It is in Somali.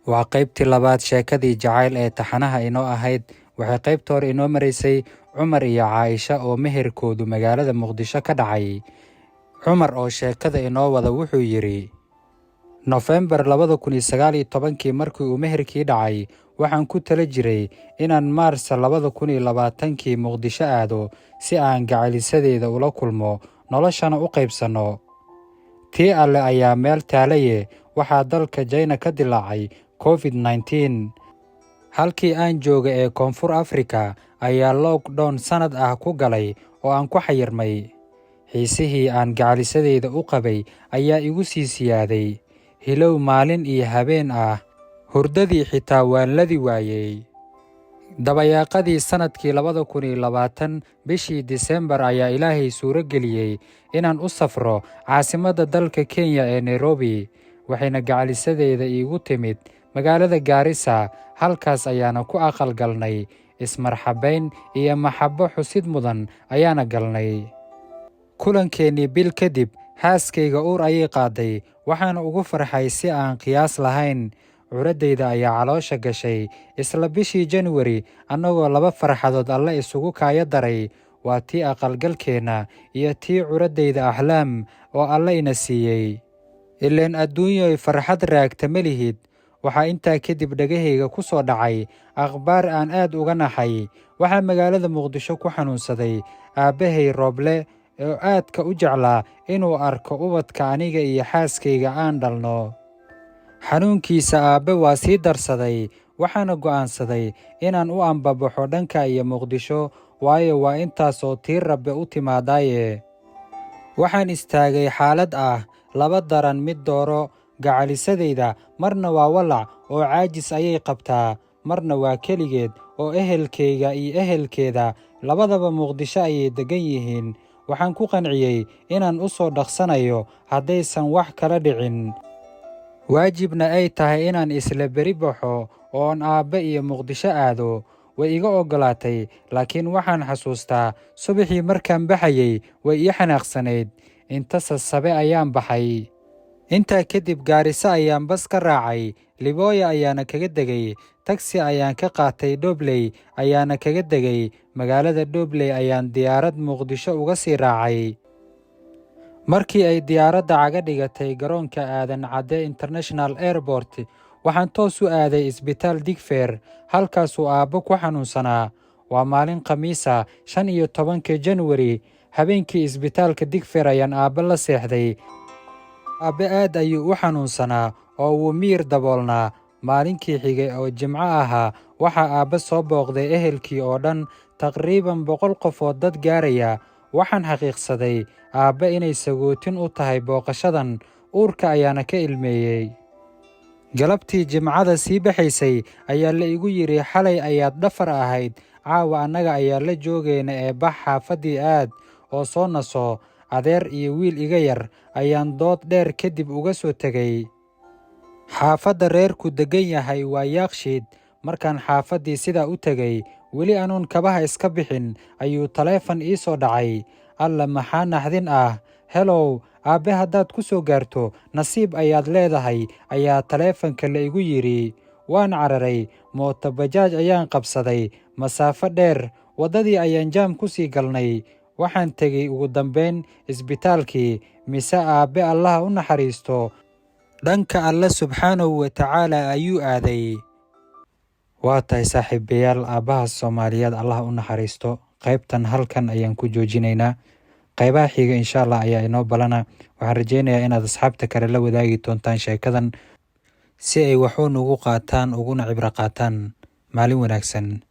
waa qaybtii labaad sheekadii jacayl ee taxanaha inoo ahayd. waxay qaybta hore inoo maraysay Cumar iyo Caaisha oo meherkoodu magaalada Muqdisho ka dhacay. Cumar oo sheekada inoo wada wuxuu yiri, November 2019 markii uu meherkii dhacay, waxaan ku tala jiray inaan Maars 2020 Muqdisho aado si aan gacalisadeeda ula kulmo, noloshana u qaybsano. tii alle ayaa meel taalaye waxaa dalka China ka dilaacay COVID-19. halkii aan jooga ee Koonfur Afrika ayaa lockdown sanad ah ku galay oo aan ku xayirmay. xiisihii aan gacalisadeeda u qabay ayaa igu sii siyaaday. hilow maalin iyo habeen ah, hurdadii xitaa waan ladi waayey. dabayaaqadii sanadkii 2020 bishii Disembar ayaa Ilaahay suuro geliyey inaan u safro caasimadda dalka Kenya ee Nairobi, waxayna gacalisadeeda iigu timid magaalada Garissa. halkaas ayaana ku aqal galnay, ismarxabayn iyo maxabo xusid mudan ayaana galnay. kulankeenii bil kadib, xaaskayga uur ayay qaaday, waxaana ugu farxay si aan qiyaas lahayn. curadayda ayaa caloosha gashay isla bishii January, annagoo 2 farxadood alle isugu kaaya daray. waa tii aqalgalkeenna iyo tii curadayda Axlaam oo alle ina siiyey. ileen adduunyoy farxad raagta ma lihid. waxaa intaa kadib dhagahayga ku soo dhacay akhbaar aan aad uga naxay. waxaa magaalada Muqdisho ku xanuunsaday aabbahay Rooble oo aadka u jeclaa inuu arko ubadka aniga iyo xaaskayga aan dhalno. xanuunkiisa aabbe waa sii darsaday, waxaana go'aansaday inaan u ambabaxo dhanka iyo Muqdisho, waayo waa intaasoo tii Rabbe u timaadaaye. waxaan istaagay xaalad ah 2 daran mid dooro. gacalisadayda marna waa walac oo caajis ayay qabtaa, marna waa keligeed oo ehelkayga iyo ehelkeeda labadaba Muqdisho ayay degan yihiin. waxaan ku qanciyey inaan u soo dhaqsanayo haddaysan wax kala dhicin, waajibna ay tahay inaan isla beri baxo oon aabbe iyo Muqdisho aado. way iga oggolaatay, laakiin waxaan xasuustaa subaxii markaan baxayey way ii xanaaqsanayd. inta sasabe ayaan baxay. intaa kadib Garissa ayaan bas ka raacay, Libooya ayaana kaga degay. tagsi ayaan ka qaatay Dhobley ayaana kaga degay. magaalada Dhobley ayaan diyaarad Muqdisho uga sii raacay. markii ay diyaaradda caga dhigatay garoonka Aadan Cadde International Airport, waxaan toos u aaday isbitaal Digfaar, halkaasuu aabbo ku xanuunsanaa. waa maalin Khamiisa 15 January. habeenkii isbitaalka Digfaar ayaan aabbe la seexday. aabbe aad ayuu u xanuunsanaa oo wuu miyir daboolnaa. maalinkii xigay oo Jimco ahaa, waxaa aabbe soo booqday ehelkii oo dhan, taqriiban 100 qofood dad gaaraya. waxaan xaqiiqsaday aabbe inay sagootin u tahay booqashadan, uurka ayaana ka ilmeeyey. galabtii Jimcada sii baxaysay ayaa la igu yidhi, xalay ayaad dhafar ahayd, caawa annaga ayaa la joogayna ee bax xaafaddii aad oo soo naso. adeer iyo wiil iga yar ayaan dood dheer kadib uga soo tegay. xaafadda reerku degan yahay waa Yaaqshiid. markaan xaafaddii sidaa u tegay, weli anuun kabaha iska bixin, ayuu taleefan ii soo dhacay. alla maxaa naxdin ah. helow aabbe, haddaad ku soo gaarto nasiib ayaad leedahay, ayaa taleefanka la igu yidhi. waan cararay, mooto bajaaj ayaan qabsaday, masaafo dheer. waddadii ayaan jaam ku sii galnay. waxaan tegey ugu dambayn isbitaalkii, mise aabbe allaha u naxariisto, dhanka alle subxaanahu wa tacaala ayuu aaday. waa tahay saaxiibayaal, aabbaha Soomaaliyeed allaha u naxariisto. qaybtan halkan ayaan ku joojinaynaa. qaybaha xiga insha Allah ayaa inoo balana. waxaan rajaynayaa inaad asxaabta kale la wadaagi doontaan sheekadan si ay waxuun ugu qaataan uguna cibro qaataan. maalin wanaagsan.